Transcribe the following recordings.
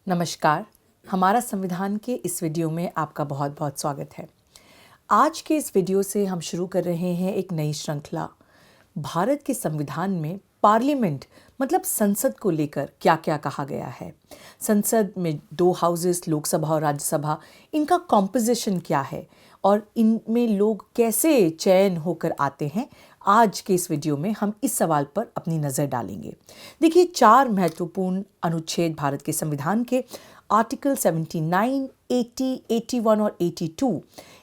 नमस्कार, हमारा संविधान के इस वीडियो में आपका बहुत बहुत स्वागत है। आज के इस वीडियो से हम शुरू कर रहे हैं एक नई श्रृंखला। भारत के संविधान में पार्लियामेंट मतलब संसद को लेकर क्या क्या कहा गया है। संसद में 2 हाउसेस, लोकसभा और राज्यसभा, इनका कॉम्पोजिशन क्या है और इनमें लोग कैसे चयन होकर आते हैं। आज के इस वीडियो में हम इस सवाल पर अपनी नज़र डालेंगे। देखिए, 4 महत्वपूर्ण अनुच्छेद भारत के संविधान के आर्टिकल 79, 80, 81 और 82,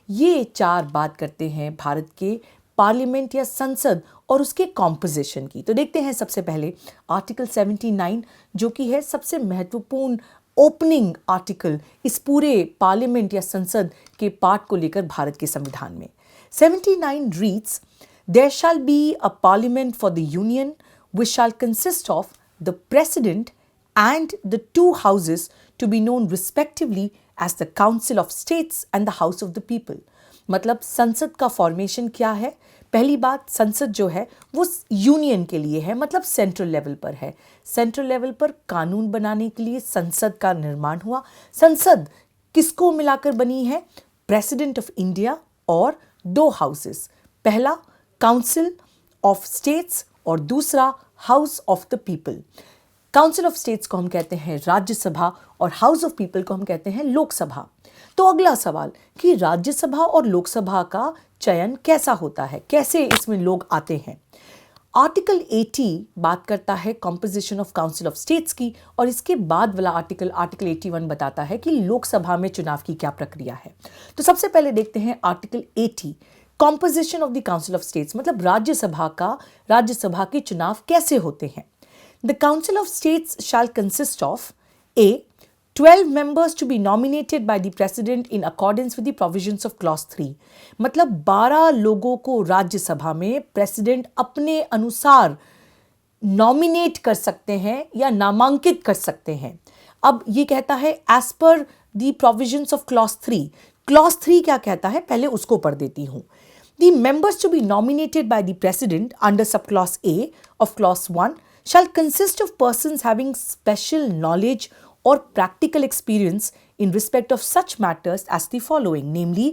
ये 4 बात करते हैं भारत के पार्लियामेंट या संसद और उसके कॉम्पोजिशन की। तो देखते हैं सबसे पहले आर्टिकल 79, जो कि है सबसे महत्वपूर्ण ओपनिंग आर्टिकल इस पूरे पार्लियामेंट या संसद के पार्ट को लेकर भारत के संविधान में। 79 reads, There shall be a parliament for the union which shall consist of the president and the 2 houses to be known respectively as the Council of States and the House of the People। मतलब संसद का formation क्या है? पहली बात, संसद जो है वो यूनियन के लिए है, मतलब सेंट्रल लेवल पर है। सेंट्रल लेवल पर कानून बनाने के लिए संसद का निर्माण हुआ। संसद किसको मिलाकर बनी है? प्रेसिडेंट ऑफ इंडिया और 2 हाउसेस, पहला काउंसिल ऑफ स्टेट्स और दूसरा house of the people. Council of states को हम कहते हैं राज्यसभा और हाउस ऑफ पीपल को हम कहते हैं लोकसभा। तो अगला सवाल कि राज्यसभा और लोकसभा का चयन कैसा होता है, कैसे इसमें लोग आते हैं। आर्टिकल 80 बात करता है composition of council of states की, और इसके बाद वाला आर्टिकल 81 बताता है कि लोकसभा में चुनाव की क्या प्रक्रिया है। तो सबसे पहले देखते हैं article 80, composition of the council of states, मतलब राज्यसभा के चुनाव कैसे होते हैं। The council of states shell consist of A 12 members to be nominated by the president in accordance with the provisions of clause 3। मतलब 12 लोगों को राज्यसभा में प्रेसिडेंट अपने अनुसार नॉमिनेट कर सकते हैं या नामांकित कर सकते हैं। अब ये कहता है as per the provisions of clause 3। Clause 3 क्या कहता है, पहले उसको पढ़ देती हूँ। The members to be nominated by the president under subclause A of clause 1 shall consist of persons having special knowledge or practical experience in respect of such matters as the following, namely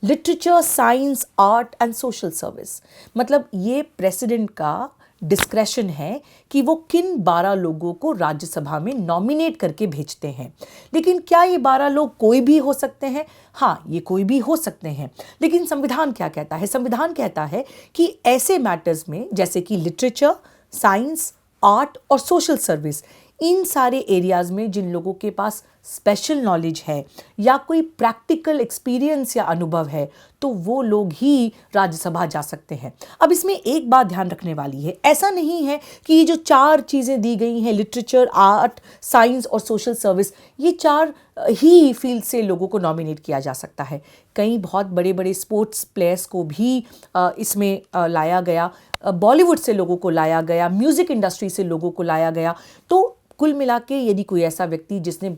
literature, science, art and social service। मतलब ये president का discretion है कि वो किन 12 लोगों को राज्यसभा में नॉमिनेट करके भेजते हैं। लेकिन क्या ये 12 लोग कोई भी हो सकते हैं? हाँ, ये कोई भी हो सकते हैं। लेकिन संविधान क्या कहता है? संविधान कहता है कि ऐसे मैटर्स में जैसे कि लिटरेचर, साइंस, आर्ट और सोशल सर्विस, इन सारे एरियाज में जिन लोगों के पास स्पेशल नॉलेज है या कोई प्रैक्टिकल एक्सपीरियंस या अनुभव है, तो वो लोग ही राज्यसभा जा सकते हैं। अब इसमें एक बात ध्यान रखने वाली है, ऐसा नहीं है कि ये जो 4 चीज़ें दी गई हैं, लिटरेचर, आर्ट, साइंस और सोशल सर्विस, ये 4 ही फील्ड से लोगों को नॉमिनेट किया जा सकता है। कई बहुत बड़े बड़े स्पोर्ट्स प्लेयर्स को भी इसमें लाया गया, बॉलीवुड से लोगों को लाया गया, म्यूज़िक इंडस्ट्री से लोगों को लाया गया। तो कुल मिला के यदि कोई ऐसा व्यक्ति जिसने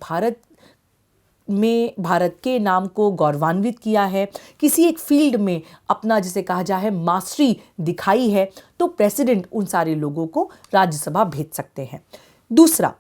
भारत के नाम को गौरवान्वित किया है, किसी एक फील्ड में अपना जिसे कहा जाए मास्टरी दिखाई है, तो प्रेसिडेंट उन सारे लोगों को राज्यसभा भेज सकते हैं। दूसरा,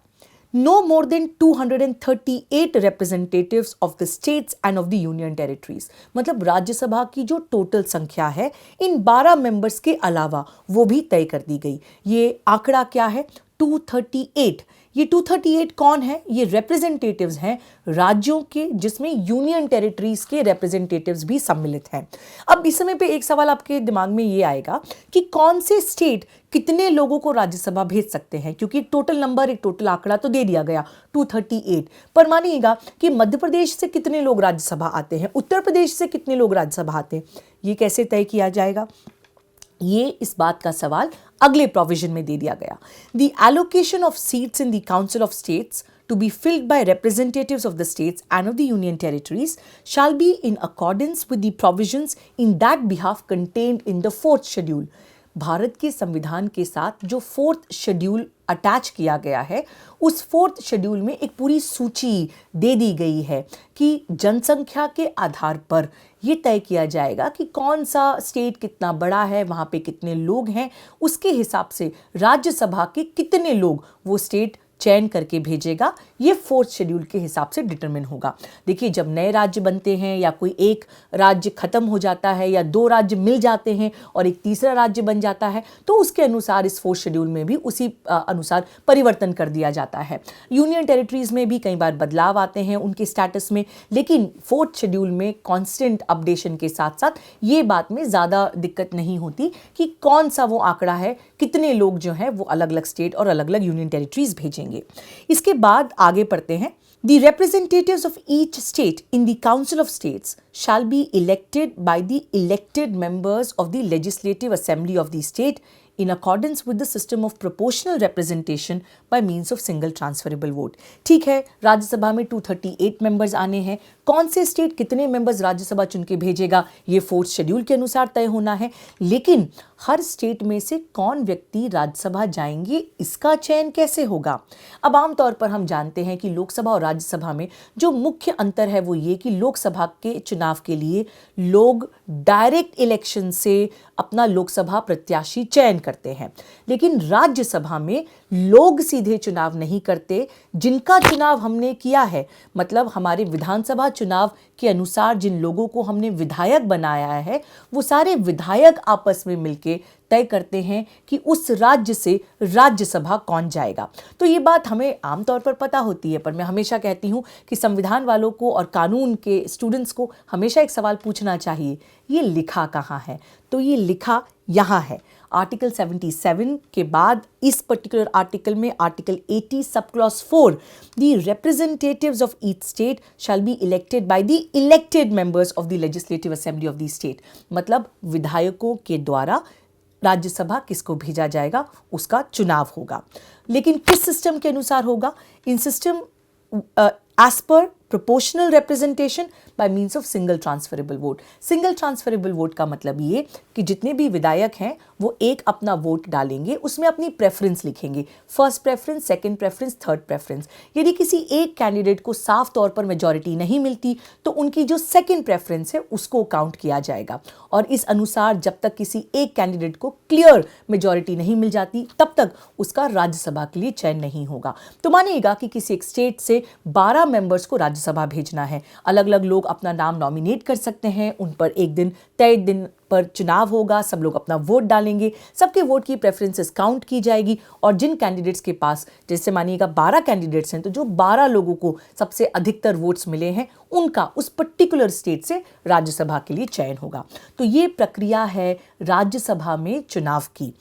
no more than 238 representatives of the states and of the union territories। मतलब राज्यसभा की जो टोटल संख्या है इन 12 मेंबर्स के अलावा वो भी तय कर दी गई। ये आंकड़ा क्या है? 238। ये 238 कौन है? ये रिप्रेजेंटेटिव्स हैं राज्यों के, जिसमें यूनियन टेरिटरीज के रिप्रेजेंटेटिव्स भी सम्मिलित हैं। अब इस समय पे एक सवाल आपके दिमाग में ये आएगा कि कौन से स्टेट कितने लोगों को राज्यसभा भेज सकते हैं, क्योंकि एक टोटल आंकड़ा तो दे दिया गया 238, पर मानिएगा कि मध्य प्रदेश से कितने लोग राज्यसभा आते हैं, उत्तर प्रदेश से कितने लोग राज्यसभा आते हैं, ये कैसे तय किया जाएगा? ये इस बात का सवाल अगले प्रोविजन में दे दिया गया। The allocation of seats in the council of states to be filled by representatives of the states and of the union territories shall be in accordance with the provisions in that behalf contained in the 4th schedule। Bharat के संविधान के साथ जो 4th schedule attach किया गया है, उस 4th schedule में एक पूरी सूची दे दी गई है कि जनसंख्या के आधार पर ये तय किया जाएगा कि कौन सा स्टेट कितना बड़ा है, वहाँ पे कितने लोग हैं, उसके हिसाब से राज्यसभा के कितने लोग वो स्टेट चयन करके भेजेगा, ये फोर्थ शेड्यूल के हिसाब से डिटरमिन होगा। देखिए, जब नए राज्य बनते हैं या कोई एक राज्य खत्म हो जाता है या दो राज्य मिल जाते हैं और एक तीसरा राज्य बन जाता है, तो उसके अनुसार इस फोर्थ शेड्यूल में भी उसी अनुसार परिवर्तन कर दिया जाता है। यूनियन टेरिटरीज में भी कई बार बदलाव आते हैं उनके स्टेटस में, लेकिन फोर्थ शेड्यूल में कांस्टेंट अपडेशन के साथ साथ ये बात में ज़्यादा दिक्कत नहीं होती कि कौन सा वो आंकड़ा है, कितने लोग जो हैं वो अलग अलग स्टेट और अलग अलग यूनियन टेरिटरीज भेजेंगे। इसके बाद आगे पढ़ते हैं। The representatives of each state in the Council of States shall be elected by the elected members of the Legislative Assembly of the state in accordance with the system of proportional representation by means of single transferable vote। ठीक है, राज्यसभा में 238 members आने हैं। कौन से state कितने members Rajya Sabha चुन के भेजेगा, ये फोर्थ शेड्यूल के अनुसार तय होना है। लेकिन हर स्टेट में से कौन व्यक्ति राज्यसभा जाएंगे, इसका चयन कैसे होगा। अब आमतौर पर हम जानते हैं कि लोकसभा और राज्यसभा में जो मुख्य अंतर है वो ये कि लोकसभा के चुनाव के लिए लोग डायरेक्ट इलेक्शन से अपना लोकसभा प्रत्याशी चयन करते हैं, लेकिन राज्यसभा में लोग सीधे चुनाव नहीं करते। जिनका चुनाव हमने किया है, मतलब हमारे विधानसभा चुनाव के अनुसार जिन लोगों को हमने विधायक बनाया है, वो सारे विधायक आपस में मिलके तय करते हैं कि उस राज्य से राज्यसभा कौन जाएगा। तो ये बात हमें आमतौर पर पता होती है, पर मैं हमेशा कहती हूँ कि संविधान वालों को और कानून के स्टूडेंट्स को हमेशा एक सवाल पूछना चाहिए, ये लिखा कहाँ है। तो ये लिखा यहाँ है, आर्टिकल 77 के बाद इस पर्टिकुलर आर्टिकल में article 80 sub clause 4, the representatives of each state shall be elected by the elected members of the legislative assembly of the state. मतलब विधायकों के द्वारा राज्यसभा किसको भेजा जाएगा उसका चुनाव होगा। लेकिन किस सिस्टम के अनुसार होगा? In system as per proportional representation by means of single transferable vote. Single transferable vote का मतलब ये कि जितने भी विधायक हैं वो एक अपना वोट डालेंगे, उसमें अपनी प्रेफरेंस लिखेंगे, first preference, second preference, third preference. यदि किसी एक कैंडिडेट को साफ तौर पर मेजॉरिटी नहीं मिलती तो उनकी जो सेकंड प्रेफरेंस है उसको काउंट किया जाएगा, और इस अनुसार जब तक किसी एक कैंडिडेट को क्लियर मेजॉरिटी नहीं मिल जाती तब तक उसका राज्यसभा के लिए चयन नहीं होगा। तो मानिएगा कि किसी एक स्टेट से 12 मेंबर्स को राज्यसभा भेजना है, अलग अलग लोग अपना नाम नॉमिनेट कर सकते हैं, उन पर एक दिन तय दिन पर चुनाव होगा, सब लोग अपना वोट डालेंगे, सबके वोट की प्रेफरेंसेस काउंट की जाएगी, और जिन कैंडिडेट्स के पास, जैसे मानिएगा 12 कैंडिडेट्स हैं, तो जो 12 लोगों को सबसे अधिकतर वोट्स मिले हैं उनका उस पर्टिकुलर स्टेट से राज्यसभा के लिए चयन होगा। तो ये प्रक्रिया है राज्यसभा में चुनाव की।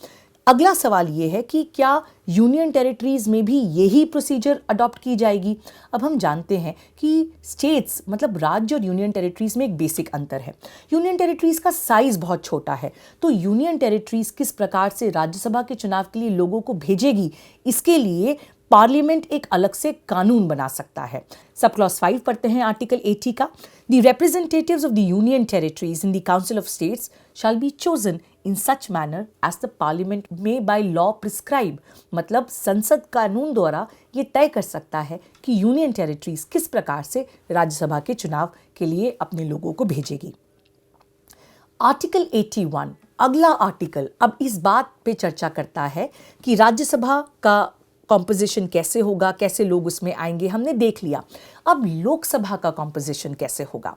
अगला सवाल ये है कि क्या यूनियन टेरिटरीज में भी यही प्रोसीजर अडॉप्ट की जाएगी? अब हम जानते हैं कि स्टेट्स मतलब राज्य और यूनियन टेरिटरीज में एक बेसिक अंतर है। यूनियन टेरिटरीज का साइज बहुत छोटा है, तो यूनियन टेरिटरीज किस प्रकार से राज्यसभा के चुनाव के लिए लोगों को भेजेगी, इसके लिए पार्लियामेंट एक अलग से कानून बना सकता है। सब क्लॉज 5 पढ़ते हैं आर्टिकल 80 का। The representatives of the union territories in the council of states shall be chosen in such manner as the parliament may by law prescribe. मतलब संसद कानून द्वारा ये तय कर सकता है कि यूनियन टेरिटरीज किस प्रकार से राज्यसभा के चुनाव के लिए अपने लोगों को भेजेगी। आर्टिकल 81 अगला आर्टिकल अब इस बात पे चर्चा करता है कि राज्यसभा का कॉम्पोजिशन कैसे होगा, कैसे लोग उसमें आएंगे, हमने देख लिया। अब लोकसभा का कॉम्पोजिशन कैसे होगा?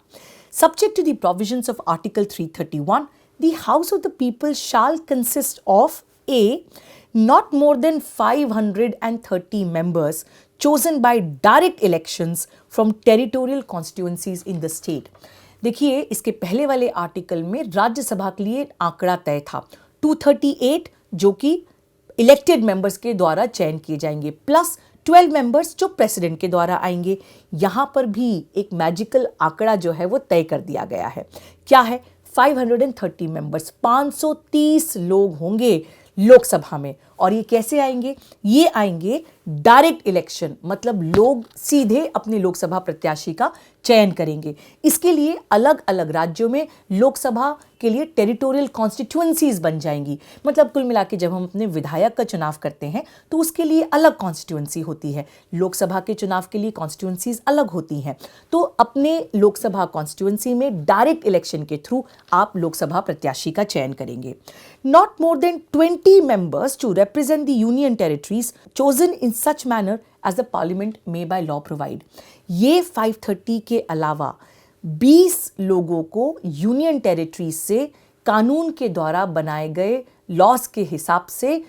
Subject to the provisions of article 331, the House of the People shall consist of a not more than 530 members chosen by direct elections from territorial constituencies in the state। देखिए, इसके पहले वाले आर्टिकल में राज्यसभा के लिए आंकड़ा तय था 238 जो कि इलेक्टेड मेंबर्स के द्वारा चयन किए जाएंगे, प्लस 12 मेंबर्स जो प्रेसिडेंट के द्वारा आएंगे। यहाँ पर भी एक मैजिकल आंकड़ा जो है वो तय कर दिया गया है। क्या है? 530 मेंबर्स, 530 लोग होंगे लोकसभा में। और ये कैसे आएंगे? ये आएंगे डायरेक्ट इलेक्शन, मतलब लोग सीधे अपने लोकसभा प्रत्याशी का चयन करेंगे। इसके लिए अलग अलग राज्यों में लोकसभा के लिए टेरिटोरियल कॉन्स्टिट्यूएंसीज बन जाएंगी। मतलब कुल मिला के जब हम अपने विधायक का चुनाव करते हैं तो उसके लिए अलग कॉन्स्टिट्यूएंसी होती है, लोकसभा के चुनाव के लिए कॉन्स्टिट्यूएंसीज अलग होती हैं। तो अपने लोकसभा कॉन्स्टिट्यूएंसी में डायरेक्ट इलेक्शन के थ्रू आप लोकसभा प्रत्याशी का चयन करेंगे। Not more than 20 members to represent the union territories chosen in such manner as the parliament may by law provide. ये 530 के अलावा 20 लोगों को यूनियन टेरिटरीज से कानून के द्वारा बनाए गए लॉस के हिसाब से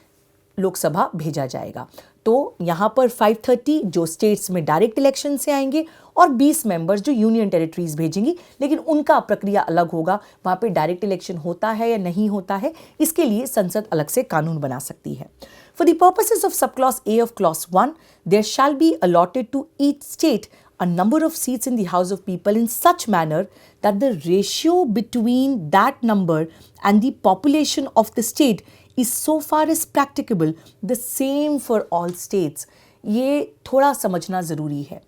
लोकसभा भेजा जाएगा। तो यहाँ पर 530 जो स्टेट्स में डायरेक्ट इलेक्शन से आएंगे और 20 मेंबर्स जो यूनियन टेरिटरीज भेजेंगी, लेकिन उनका प्रक्रिया अलग होगा। वहाँ पे डायरेक्ट इलेक्शन होता है या नहीं होता है, इसके लिए संसद अलग से कानून बना सकती है। For the purposes of subclause A of clause 1, there shall be allotted to each state a number of seats in the House of People in such manner that the ratio between that number and the population of the state is so far as practicable the same for all states. ये थोड़ा समझना ज़रूरी है।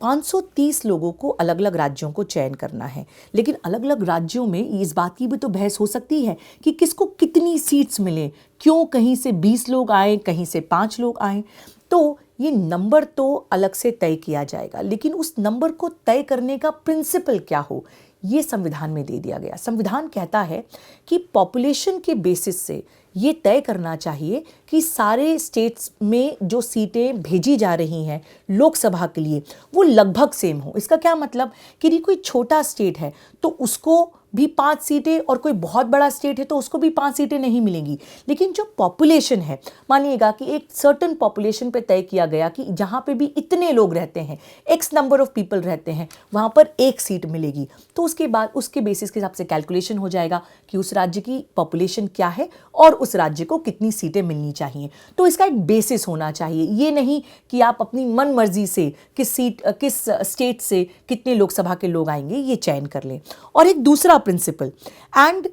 530 लोगों को अलग अलग राज्यों को चयन करना है, लेकिन अलग अलग राज्यों में इस बात की भी तो बहस हो सकती है कि किसको कितनी सीट्स मिले, क्यों कहीं से 20 लोग आए, कहीं से 5 लोग आए। तो ये नंबर तो अलग से तय किया जाएगा, लेकिन उस नंबर को तय करने का प्रिंसिपल क्या हो, ये संविधान में दे दिया गया। संविधान कहता है कि पॉपुलेशन के बेसिस से ये तय करना चाहिए कि सारे स्टेट्स में जो सीटें भेजी जा रही हैं लोकसभा के लिए वो लगभग सेम हो। इसका क्या मतलब कि यदि कोई छोटा स्टेट है तो उसको भी 5 सीटें और कोई बहुत बड़ा स्टेट है तो उसको भी 5 सीटें नहीं मिलेंगी, लेकिन जो पॉपुलेशन है, मानिएगा कि एक सर्टन पॉपुलेशन पे तय किया गया कि जहाँ पे भी इतने लोग रहते हैं, एक्स नंबर ऑफ पीपल रहते हैं, वहाँ पर 1 सीट मिलेगी। तो उसके बाद उसके बेसिस के हिसाब से कैलकुलेशन हो जाएगा कि उस राज्य की पॉपुलेशन क्या है और उस राज्य को कितनी सीटें मिलनी चाहिए। तो इसका एक बेसिस होना चाहिए, ये नहीं कि आप अपनी मन मर्जी से किस स्टेट से कितने लोकसभा के लोग आएंगे ये चयन कर लें। और एक दूसरा principle, and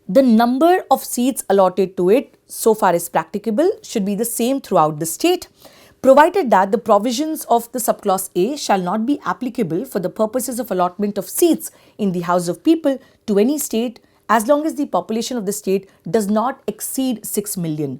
the number of seats allotted to it so far as practicable should be the same throughout the state, provided that the provisions of the subclause A shall not be applicable for the purposes of allotment of seats in the House of People to any state as long as the population of the state does not exceed 6 million.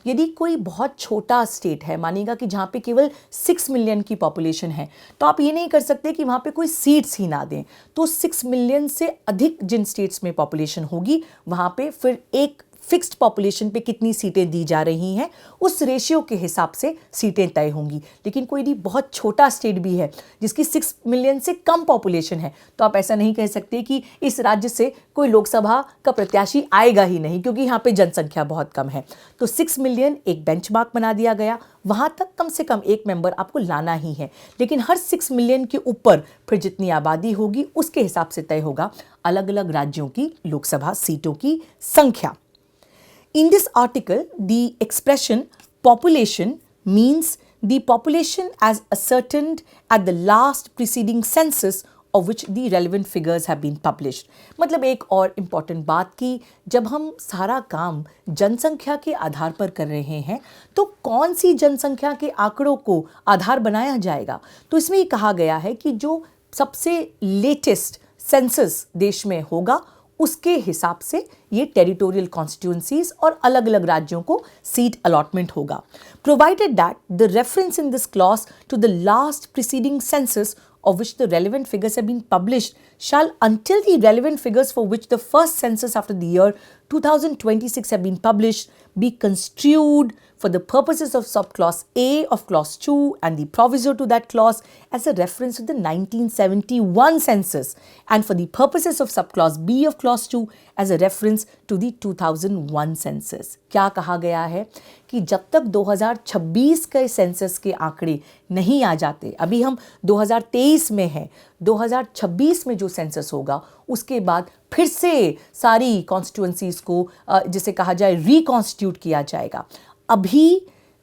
यदि कोई बहुत छोटा state है, मानिएगा कि जहाँ पे केवल 6 million की पॉपुलेशन है, तो आप ये नहीं कर सकते कि वहाँ पे कोई सीट्स ही ना दें। तो 6 मिलियन से अधिक जिन स्टेट्स में पॉपुलेशन होगी वहाँ पे फिर एक फिक्स्ड पॉपुलेशन पे कितनी सीटें दी जा रही हैं उस रेशियो के हिसाब से सीटें तय होंगी। लेकिन कोई भी बहुत छोटा स्टेट भी है जिसकी 6 मिलियन से कम पॉपुलेशन है, तो आप ऐसा नहीं कह सकते कि इस राज्य से कोई लोकसभा का प्रत्याशी आएगा ही नहीं क्योंकि यहाँ पे जनसंख्या बहुत कम है। तो 6 मिलियन एक बेंचमार्क बना दिया गया, वहाँ तक कम से कम एक मेंबर आपको लाना ही है। लेकिन हर 6 मिलियन के ऊपर फिर जितनी आबादी होगी उसके हिसाब से तय होगा अलग अलग राज्यों की लोकसभा सीटों की संख्या। In this article, the expression population means the population as ascertained at the last preceding census of which the relevant figures have been published. मतलब एक और इम्पॉर्टेंट बात कि जब हम सारा काम जनसंख्या के आधार पर कर रहे हैं तो कौन सी जनसंख्या के आंकड़ों को आधार बनाया जाएगा। तो इसमें ये कहा गया है कि जो सबसे लेटेस्ट सेंसस देश में होगा उसके हिसाब से ये टेरिटोरियल कॉन्स्टिट्यूएंसीज और अलग अलग राज्यों को सीट अलॉटमेंट होगा, provided that the reference in this clause to the last preceding census of which the relevant figures have been published shall, until the relevant figures for which the first census after the year 2026 have been published, be construed for the purposes of subclause A of clause 2 and the proviso to that clause as a reference to the 1971 census, and for the purposes of subclause B of clause 2 as a reference to the 2001 census. क्या कहा गया है कि जब तक 2026 के census के आंकड़े नहीं आ जाते, अभी हम 2023 में हैं, 2026 में जो सेंसस होगा उसके बाद फिर से सारी कॉन्स्टिट्यूएंसीज को जिसे कहा जाए रिकॉन्स्टिट्यूट किया जाएगा। अभी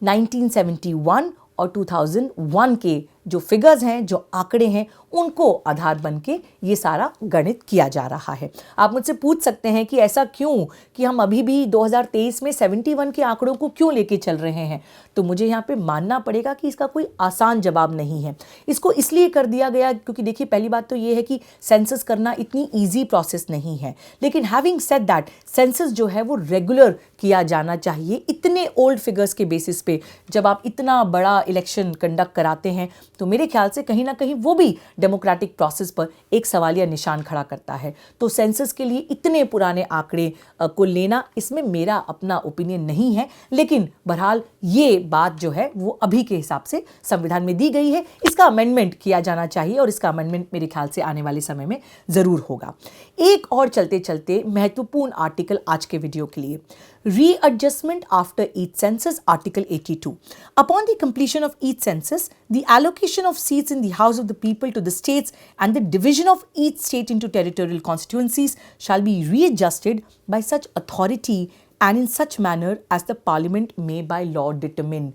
1971 और 2001 के जो फिगर्स हैं, जो आंकड़े हैं, उनको आधार बन के ये सारा गणित किया जा रहा है। आप मुझसे पूछ सकते हैं कि ऐसा क्यों कि हम अभी भी 2023 में 71 के आंकड़ों को क्यों लेके चल रहे हैं। तो मुझे यहाँ पे मानना पड़ेगा कि इसका कोई आसान जवाब नहीं है। इसको इसलिए कर दिया गया क्योंकि देखिए, पहली बात तो ये है कि सेंसस करना इतनी ईजी प्रोसेस नहीं है, लेकिन हैविंग सेड दैट सेंसस जो है वो रेगुलर किया जाना चाहिए। इतने ओल्ड फिगर्स के बेसिस पे जब आप इतना बड़ा इलेक्शन कंडक्ट कराते हैं तो मेरे ख्याल से कहीं ना कहीं वो भी डेमोक्रेटिक प्रोसेस पर एक सवालिया निशान खड़ा करता है। तो सेंसस के लिए इतने पुराने आंकड़े को लेना, इसमें मेरा अपना ओपिनियन नहीं है, लेकिन बहरहाल ये बात जो है वो अभी के हिसाब से संविधान में दी गई है। इसका अमेंडमेंट किया जाना चाहिए और इसका अमेंडमेंट मेरे ख्याल से आने वाले समय में ज़रूर होगा। एक और चलते चलते महत्वपूर्ण आर्टिकल आज के वीडियो के लिए, readjustment after each census, Article 82. Upon the completion of each census, the allocation of seats in the House of the People to the states and the division of each state into territorial constituencies shall be readjusted by such authority and in such manner as the Parliament may by law determine.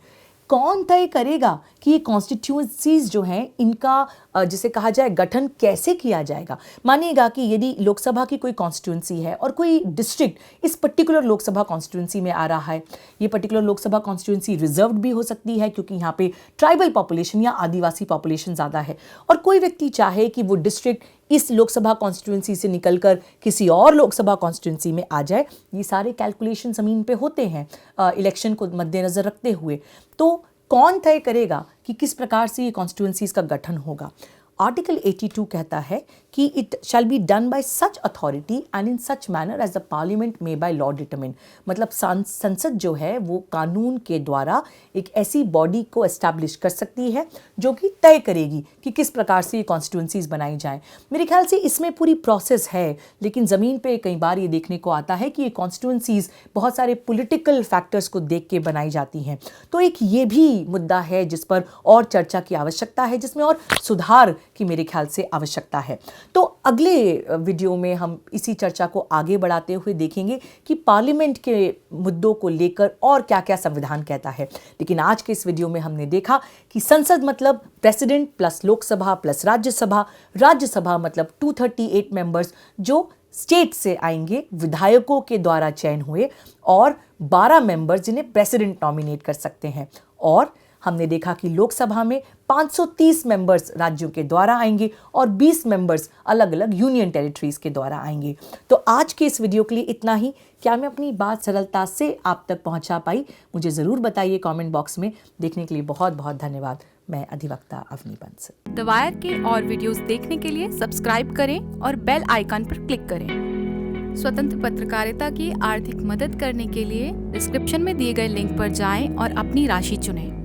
कौन तय करेगा कि ये constituencies जो हैं इनका जिसे कहा जाए गठन कैसे किया जाएगा। मानिएगा कि यदि लोकसभा की कोई कॉन्स्टिट्यूंसी है और कोई डिस्ट्रिक्ट इस पर्टिकुलर लोकसभा कॉन्स्टिट्यूंसी में आ रहा है, ये पर्टिकुलर लोकसभा कॉन्स्टिट्यूंसी रिजर्व्ड भी हो सकती है क्योंकि यहाँ पे ट्राइबल पॉपुलेशन या आदिवासी पॉपुलेशन ज़्यादा है, और कोई व्यक्ति चाहे कि वो डिस्ट्रिक्ट इस लोकसभा कॉन्स्टिट्यूंसी से निकलकर किसी और लोकसभा कॉन्स्टिट्यूंसी में आ जाए। ये सारे कैलकुलेशन ज़मीन पे होते हैं इलेक्शन को मद्देनज़र रखते हुए। तो कौन तय करेगा कि किस प्रकार से ये कॉन्स्टिट्यूंसीज का गठन होगा? आर्टिकल 82 कहता है कि it shall be done by such authority and in such manner as the parliament may by law determine. मतलब संसद जो है वो कानून के द्वारा एक ऐसी बॉडी को एस्टैब्लिश कर सकती है जो कि तय करेगी कि किस प्रकार से ये कॉन्स्टिट्यूंसीज बनाई जाए। मेरे ख्याल से इसमें पूरी प्रोसेस है, लेकिन ज़मीन पे कई बार ये देखने को आता है कि ये कॉन्स्टिट्यूंसीज बहुत सारे पॉलिटिकल फैक्टर्स को देख के बनाई जाती हैं। तो एक ये भी मुद्दा है जिस पर और चर्चा की आवश्यकता है, जिसमें और सुधार की मेरे ख्याल से आवश्यकता है। तो अगले वीडियो में हम इसी चर्चा को आगे बढ़ाते हुए देखेंगे कि पार्लियामेंट के मुद्दों को लेकर और क्या क्या संविधान कहता है। लेकिन आज के इस वीडियो में हमने देखा कि संसद मतलब president plus Lok Sabha plus Rajya Sabha, Rajya Sabha मतलब 238 मेंबर्स जो स्टेट से आएंगे, विधायकों के द्वारा चयन हुए, और 12 मेंबर्स जिन्हें प्रेसिडेंट नॉमिनेट कर सकते हैं। और हमने देखा कि लोकसभा में 530 मेंबर्स राज्यों के द्वारा आएंगे और 20 मेंबर्स अलग अलग यूनियन टेरिटरीज के द्वारा आएंगे। तो आज के इस वीडियो के लिए इतना ही। क्या मैं अपनी बात सरलता से आप तक पहुंचा पाई? मुझे ज़रूर बताइए कमेंट बॉक्स में। देखने के लिए बहुत बहुत धन्यवाद। मैं अधिवक्ता अवनी बंसल। द वायर के और वीडियोस देखने के लिए सब्सक्राइब करें और बेल आइकन पर क्लिक करें। स्वतंत्र पत्रकारिता की आर्थिक मदद करने के लिए डिस्क्रिप्शन में दिए गए लिंक पर जाएं और अपनी राशि चुनें।